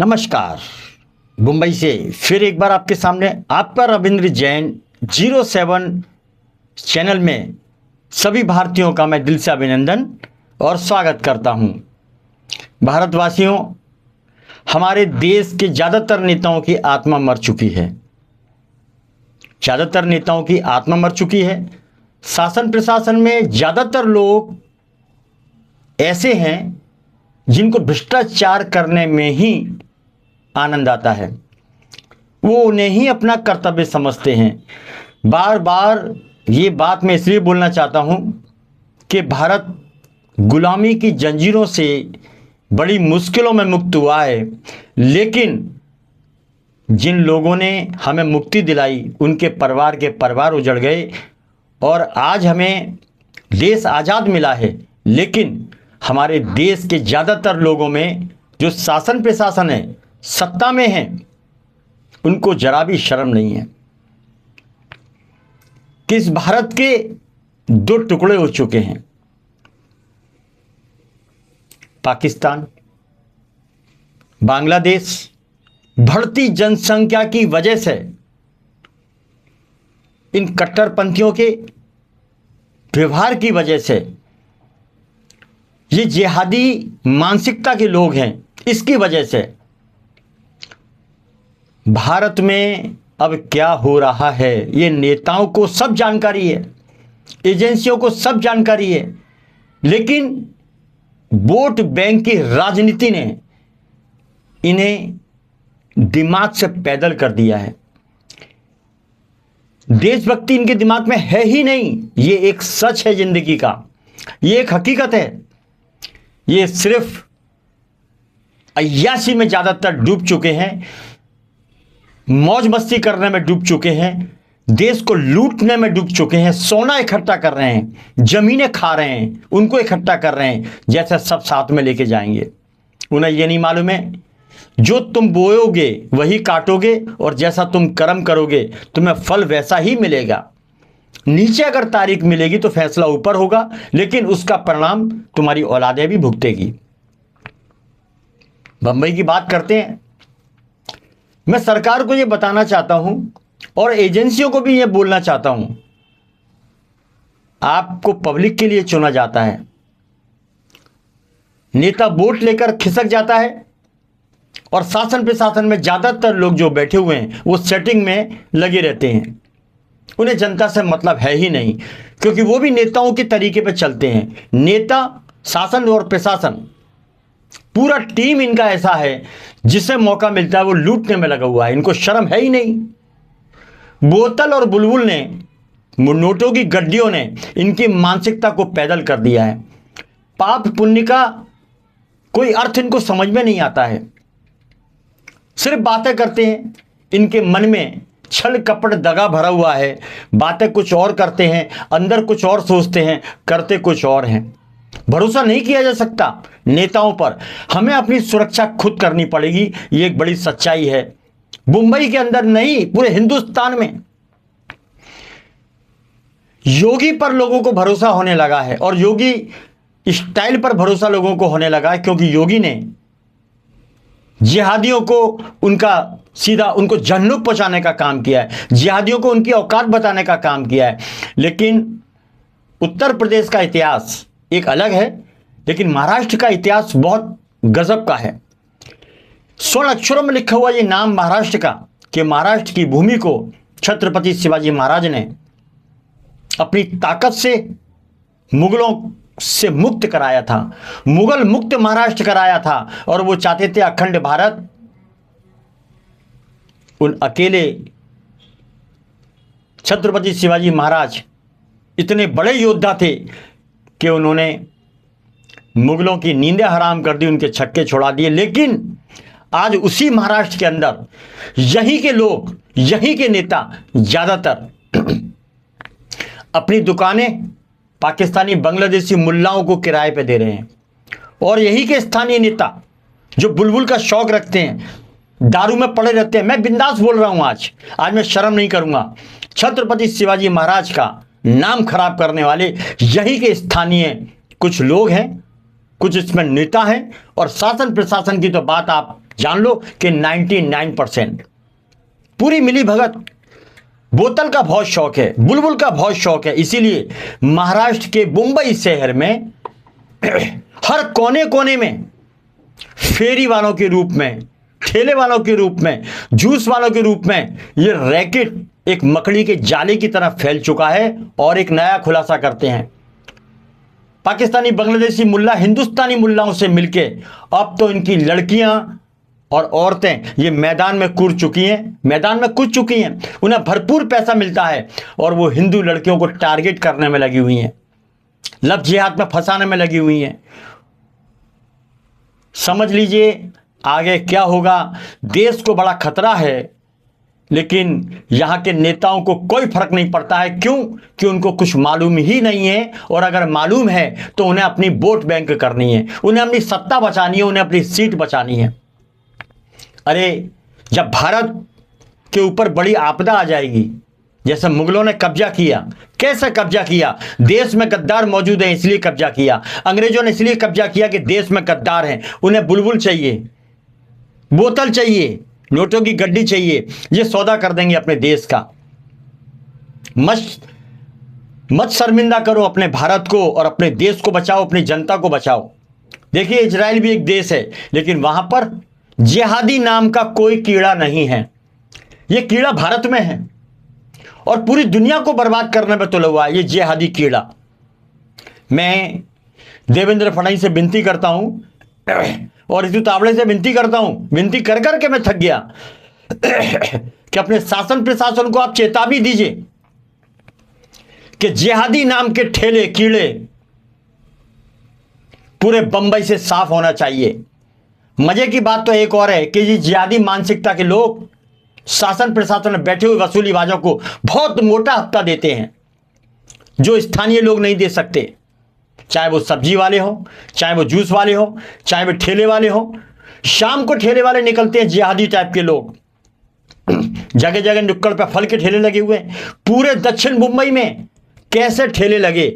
नमस्कार। मुंबई से फिर एक बार आपके सामने आपका रविंद्र जैन 07 चैनल में सभी भारतीयों का मैं दिल से अभिनंदन और स्वागत करता हूं। भारतवासियों, हमारे देश के ज़्यादातर नेताओं की आत्मा मर चुकी है। ज़्यादातर नेताओं की आत्मा मर चुकी है। शासन प्रशासन में ज़्यादातर लोग ऐसे हैं जिनको भ्रष्टाचार करने में ही आनंद आता है। वो उन्हें ही अपना कर्तव्य समझते हैं। बार बार ये बात मैं इसलिए बोलना चाहता हूँ कि भारत गुलामी की जंजीरों से बड़ी मुश्किलों में मुक्त हुआ है, लेकिन जिन लोगों ने हमें मुक्ति दिलाई उनके परिवार के परिवार उजड़ गए और आज हमें देश आज़ाद मिला है। लेकिन हमारे देश के ज़्यादातर लोगों में जो शासन प्रशासन है, सत्ता में है, उनको जरा भी शर्म नहीं है कि इस भारत के दो टुकड़े हो चुके हैं। पाकिस्तान, बांग्लादेश। बढ़ती जनसंख्या की वजह से इन कट्टरपंथियों के व्यवहार की वजह से ये जिहादी मानसिकता के लोग हैं, इसकी वजह से भारत में अब क्या हो रहा है ये नेताओं को सब जानकारी है, एजेंसियों को सब जानकारी है, लेकिन वोट बैंक की राजनीति ने इन्हें दिमाग से पैदल कर दिया है। देशभक्ति इनके दिमाग में है ही नहीं। ये एक सच है जिंदगी का, ये एक हकीकत है। ये सिर्फ अय्याशी में ज़्यादातर डूब चुके हैं, मौज मस्ती करने में डूब चुके हैं, देश को लूटने में डूब चुके हैं, सोना इकट्ठा कर रहे हैं, जमीनें खा रहे हैं, उनको इकट्ठा कर रहे हैं जैसे सब साथ में लेके जाएंगे। उन्हें ये नहीं मालूम है जो तुम बोयोगे वही काटोगे और जैसा तुम कर्म करोगे तुम्हें फल वैसा ही मिलेगा। नीचे अगर तारीख मिलेगी तो फैसला ऊपर होगा, लेकिन उसका परिणाम तुम्हारी औलादें भी भुगतेगी। बंबई की बात करते हैं। मैं सरकार को यह बताना चाहता हूं और एजेंसियों को भी यह बोलना चाहता हूं, आपको पब्लिक के लिए चुना जाता है। नेता वोट लेकर खिसक जाता है और शासन प्रशासन में ज्यादातर लोग जो बैठे हुए हैं वो सेटिंग में लगे रहते हैं। उन्हें जनता से मतलब है ही नहीं, क्योंकि वो भी नेताओं के तरीके पे चलते हैं। नेता, शासन और प्रशासन, पूरा टीम इनका ऐसा है जिसे मौका मिलता है वो लूटने में लगा हुआ है। इनको शर्म है ही नहीं। बोतल और बुलबुल ने, नोटों की गड्डियों ने इनकी मानसिकता को पैदल कर दिया है। पाप पुण्य का कोई अर्थ इनको समझ में नहीं आता है। सिर्फ बातें करते हैं, इनके मन में छल कपट दगा भरा हुआ है। बातें कुछ और करते हैं, अंदर कुछ और सोचते हैं, करते कुछ और हैं। भरोसा नहीं किया जा सकता नेताओं पर। हमें अपनी सुरक्षा खुद करनी पड़ेगी, ये एक बड़ी सच्चाई है। मुंबई के अंदर नहीं, पूरे हिंदुस्तान में योगी पर लोगों को भरोसा होने लगा है और योगी स्टाइल पर भरोसा लोगों को होने लगा है, क्योंकि योगी ने जिहादियों को उनको जहन्नुम पहुंचाने का काम किया है, जिहादियों को उनकी औकात बताने का काम किया है। लेकिन उत्तर प्रदेश का इतिहास एक अलग है, लेकिन महाराष्ट्र का इतिहास बहुत गजब का है। स्वर्ण अक्षरों में लिखा हुआ ये नाम महाराष्ट्र का, कि महाराष्ट्र की भूमि को छत्रपति शिवाजी महाराज ने अपनी ताकत से मुगलों से मुक्त कराया था, मुगल मुक्त महाराष्ट्र कराया था। और वो चाहते थे अखंड भारत। उन अकेले छत्रपति शिवाजी महाराज इतने बड़े योद्धा थे कि उन्होंने मुगलों की नींदें हराम कर दी, उनके छक्के छोड़ा दिए। लेकिन आज उसी महाराष्ट्र के अंदर यहीं के लोग, यहीं के नेता ज़्यादातर अपनी दुकानें पाकिस्तानी बांग्लादेशी मुल्लाओं को किराए पे दे रहे हैं। और यही के स्थानीय नेता जो बुलबुल का शौक रखते हैं, दारू में पड़े रहते हैं। मैं बिंदास बोल रहा हूं, आज मैं शर्म नहीं करूंगा। छत्रपति शिवाजी महाराज का नाम खराब करने वाले यही के स्थानीय कुछ लोग हैं, कुछ इसमें नेता हैं। और शासन प्रशासन की तो बात आप जान लो कि 99%। पूरी मिली भगत। बोतल का बहुत शौक है, बुलबुल का बहुत शौक है, इसीलिए महाराष्ट्र के मुंबई शहर में हर कोने कोने में फेरी वालों के रूप में, ठेले वालों के रूप में, जूस वालों के रूप में ये रैकेट एक मकड़ी के जाले की तरह फैल चुका है। और एक नया खुलासा करते हैं, पाकिस्तानी बांग्लादेशी मुल्ला हिंदुस्तानी मुल्लाओं से मिलके अब तो इनकी लड़कियां और औरतें ये मैदान में कूद चुकी हैं, उन्हें भरपूर पैसा मिलता है और वो हिंदू लड़कियों को टारगेट करने में लगी हुई हैं, लव जिहाद में फंसाने में लगी हुई हैं। समझ लीजिए आगे क्या होगा। देश को बड़ा खतरा है, लेकिन यहां के नेताओं को कोई फर्क नहीं पड़ता है। क्यों? कि उनको कुछ मालूम ही नहीं है, और अगर मालूम है तो उन्हें अपनी वोट बैंक करनी है, उन्हें अपनी सत्ता बचानी है, उन्हें अपनी सीट बचानी है। अरे जब भारत के ऊपर बड़ी आपदा आ जाएगी, जैसे मुगलों ने कब्जा किया, कैसे कब्जा किया? देश में गद्दार मौजूद हैं इसलिए कब्जा किया। अंग्रेजों ने इसलिए कब्जा किया कि देश में गद्दार हैं, उन्हें बुलबुल चाहिए, बोतल चाहिए, नोटों की गड्डी चाहिए, ये सौदा कर देंगे अपने देश का। मत शर्मिंदा करो अपने भारत को, और अपने देश को बचाओ, अपनी जनता को बचाओ। देखिए इजराइल भी एक देश है, लेकिन वहां पर जिहादी नाम का कोई कीड़ा नहीं है। ये कीड़ा भारत में है और पूरी दुनिया को बर्बाद करने में तुला हुआ है ये जिहादी कीड़ा। मैं देवेंद्र फडणवीस से विनती करता हूं और रितु तावड़े से विनती करता हूं, विनती कर करके मैं थक गया कि अपने शासन प्रशासन को आप चेतावनी दीजिए कि जिहादी नाम के ठेले कीड़े पूरे बंबई से साफ होना चाहिए। मजे की बात तो एक और है कि ये जिहादी मानसिकता के लोग शासन प्रशासन में बैठे हुए वसूलीबाजों को बहुत मोटा हफ्ता देते हैं, जो स्थानीय लोग नहीं दे सकते। चाहे वो सब्जी वाले हो, चाहे वो जूस वाले हो, चाहे वो ठेले वाले हो। शाम को ठेले वाले निकलते हैं जिहादी टाइप के लोग, जगह जगह नुक्कड़ पर फल के ठेले लगे हुए हैं। पूरे दक्षिण मुंबई में कैसे ठेले लगे,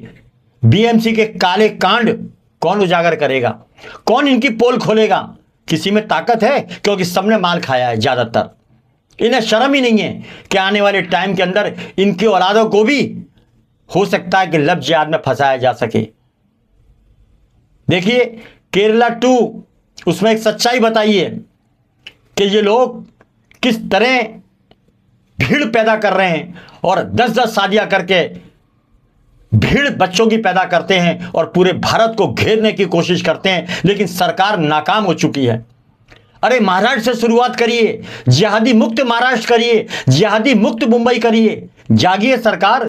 बीएमसी के काले कांड कौन उजागर करेगा? कौन इनकी पोल खोलेगा? किसी में ताकत है? क्योंकि सबने माल खाया है ज्यादातर। इन्हें शर्म ही नहीं है कि आने वाले टाइम के अंदर इनकी औलादों को भी हो सकता है कि लव जिहाद में फंसाया जा सके। देखिए केरला 2 उसमें एक सच्चाई बताई है कि ये लोग किस तरह भीड़ पैदा कर रहे हैं और 10-10 शादियां करके भीड़ बच्चों की पैदा करते हैं और पूरे भारत को घेरने की कोशिश करते हैं, लेकिन सरकार नाकाम हो चुकी है। अरे महाराष्ट्र से शुरुआत करिए, जिहादी मुक्त महाराष्ट्र करिए, जिहादी मुक्त मुंबई करिए। जागिए सरकार।